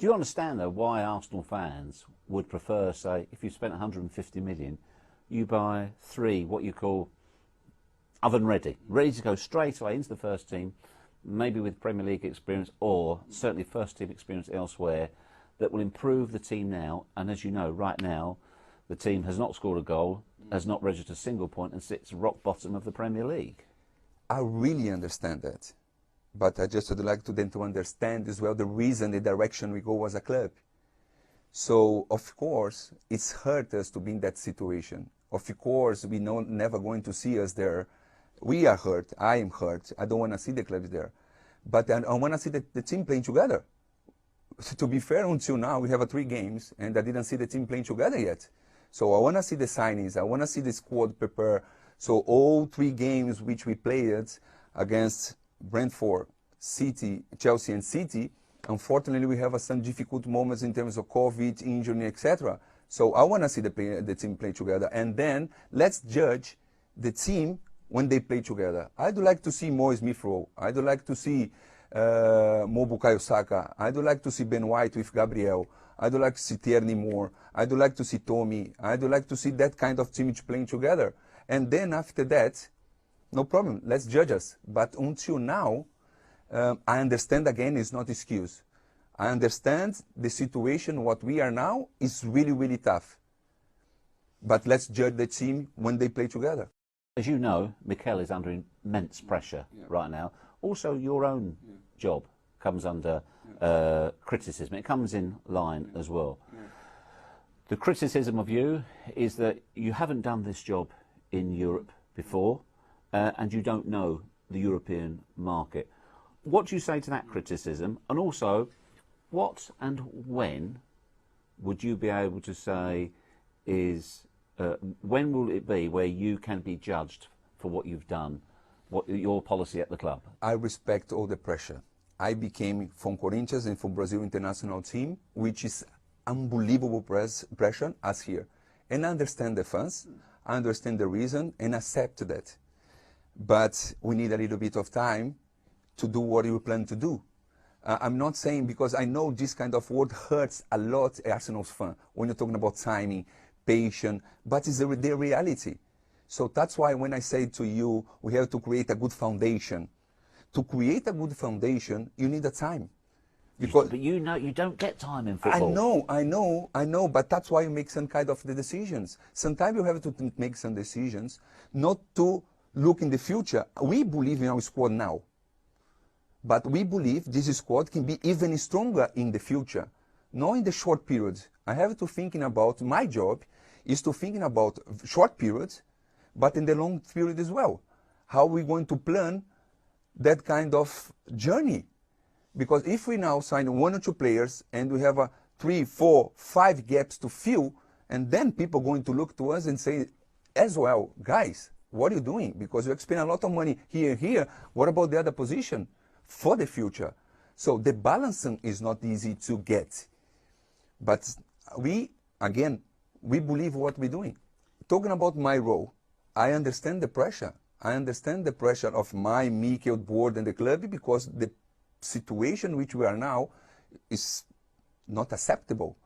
Do you understand, though, why Arsenal fans would prefer, say, if you spent 150 million, you buy 3, what you call oven ready, ready to go straight away into the first team, maybe with Premier League experience or certainly first team experience elsewhere, that will improve the team now? And as you know, right now, the team has not scored a goal, has not registered a single point, and sits rock bottom of the Premier League. I really understand that. But I just would like to them to understand as well the reason, the direction we go as a club. So, of course, it's hurt us to be in that situation. Of course, we know never going to see us there. We are hurt. I am hurt. I don't want to see the clubs there. But I want to see the team playing together. To be fair, until now, we have 3 games, and I didn't see the team playing together yet. So I want to see the signings. I want to see the squad prepare. So all 3 games which we played against Brentford, City, Chelsea and City, unfortunately we have some difficult moments in terms of COVID, injury, etc. So I want to see the team play together, and then let's judge the team when they play together. I'd like to see more Smith Rowe. I'd like to see more Bukayo Saka. I'd like to see Ben White with Gabriel. I'd like to see Tierney more. I'd like to see Tommy. I'd like to see that kind of team playing together. And then after that, no problem, let's judge us. But until now, I understand again, it's not excuse. I understand the situation, what we are now, is really, really tough. But let's judge the team when they play together. As you know, Mikel is under immense pressure right now. Also, your own job comes under criticism. It comes in line as well. The criticism of you is that you haven't done this job in Europe before, and you don't know the European market. What do you say to that criticism? And also, what and when would you be able to say is, when will it be where you can be judged for what you've done, what your policy at the club? I respect all the pressure. I became from Corinthians and from Brazil international team, which is unbelievable pressure as here. And I understand the fans, I understand the reason, and accept that. But we need a little bit of time to do what you plan to do. I'm not saying, because I know this kind of word hurts a lot Arsenal's fan when you're talking about timing, patience, but it's the reality. So that's why when I say to you, we have to create a good foundation. To create a good foundation, you need a time. Because, but you know, you don't get time in football. I know, but that's why you make some kind of the decisions. Sometimes you have to make some decisions, not to look in the future. We believe in our squad now, but we believe this squad can be even stronger in the future, not in the short periods. I have to thinking about, my job is to thinking about short periods, but in the long period as well. How are we going to plan that kind of journey? Because if we now sign 1 or 2 players and we have 3, 4, 5 gaps to fill, and then people are going to look to us and say as well, guys, what are you doing? Because you spend a lot of money here and here. What about the other position for the future? So the balancing is not easy to get. But we believe what we're doing. Talking about my role, I understand the pressure. I understand the pressure of my Mikel board and the club, because the situation which we are now is not acceptable.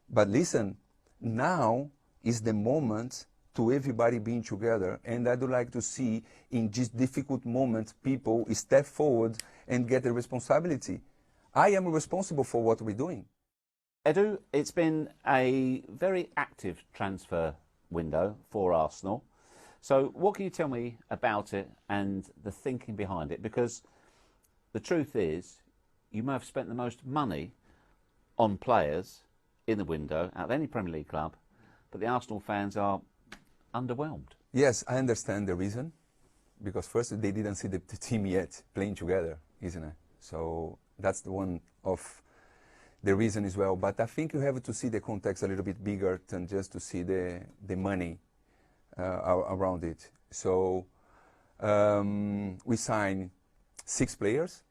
But listen, now is the moment to everybody being together, and I would like to see in this difficult moment people step forward and get the responsibility. I am responsible for what we're doing. Edu, it's been a very active transfer window for Arsenal. So what can you tell me about it and the thinking behind it? Because the truth is, you may have spent the most money on players in the window out of any Premier League club, but the Arsenal fans are underwhelmed. Yes, I understand the reason, because first they didn't see the team yet playing together, isn't it? So that's the one of the reason as well. But I think you have to see the context a little bit bigger than just to see the money around it. So we signed 6 players.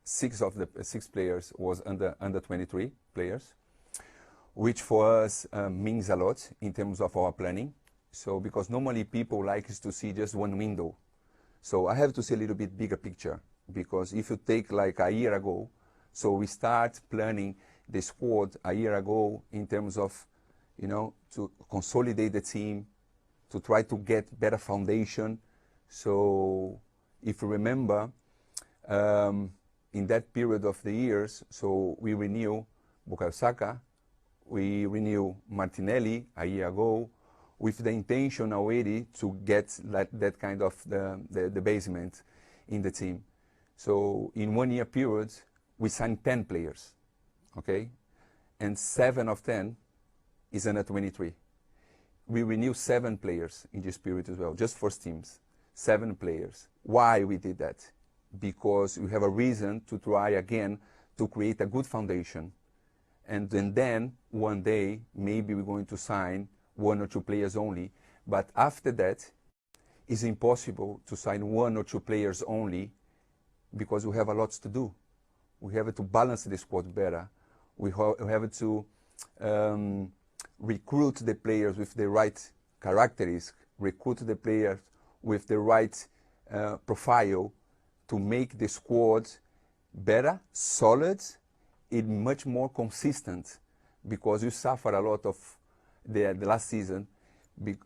6 of the 6 players was under 23 players, which for us means a lot in terms of our planning. So because normally people like to see just one window. So I have to see a little bit bigger picture, because if you take like a year ago, So we start planning the squad a year ago in terms of, to consolidate the team, to try to get better foundation. So if you remember, in that period of the years, so we renew Bukayo Saka, we renew Martinelli a year ago, with the intention already to get that kind of the basement in the team. So in 1 year period, we signed 10 players, okay? And 7 of 10 is under 23. We renew 7 players in this period as well, just first teams, 7 players. Why we did that? Because we have a reason to try again to create a good foundation. And then one day, maybe we're going to sign 1 or 2 players only. But after that, it's impossible to sign 1 or 2 players only because we have a lot to do. We have to balance the squad better. We have to recruit the players with the right characteristics, recruit the players with the right profile to make the squad better, solid, and much more consistent, because we suffer a lot of the last season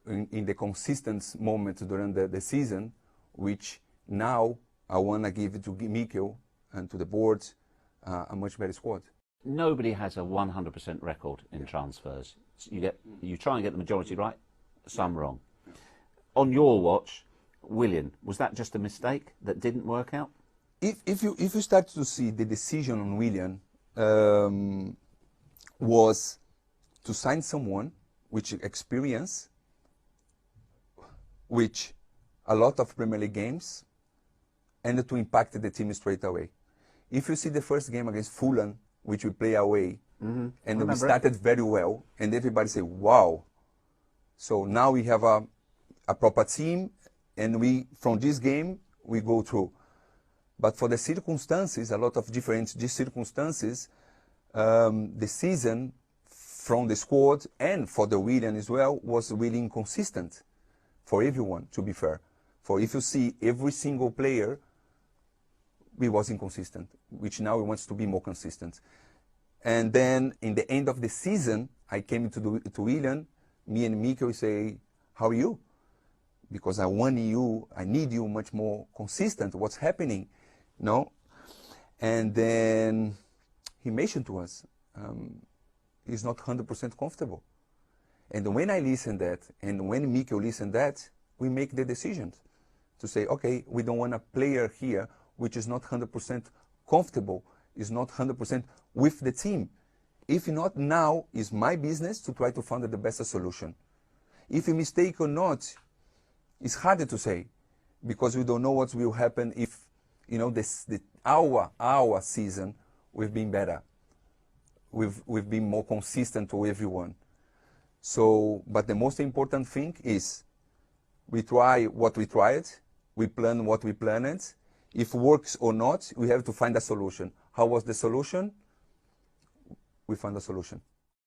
in the consistent moment during the season, which now I want to give it to Mikel and to the board a much better squad. Nobody has a 100% record in transfers. You try and get the majority right, some wrong. On your watch, Willian, was that just a mistake that didn't work out? If you start to see the decision on Willian was to sign someone with experience, which a lot of Premier League games, and to impact the team straight away. If you see the first game against Fulham, which we play away, and we started very well, and everybody say, wow. So now we have a proper team, and from this game, we go through. But for the circumstances, a lot of different circumstances, the season from the squad and for the Willian as well was really inconsistent for everyone, to be fair. For if you see every single player, we was inconsistent, which now we want to be more consistent. And then in the end of the season, I came to Willian, me and Mikel say, how are you? Because I want you, I need you much more consistent. What's happening? No? And then he mentioned to us, he's not 100% comfortable. And when I listened that, and when Mikel listened that, we make the decision to say, okay, we don't want a player here which is not 100% comfortable, is not 100% with the team. If not, now is my business to try to find the best solution. If a mistake or not, it's harder to say, because we don't know what will happen if, our season, we've been better. We've been more consistent to everyone. So, but the most important thing is we try what we tried, we plan what we planned. If it works or not, we have to find a solution. How was the solution? We found a solution.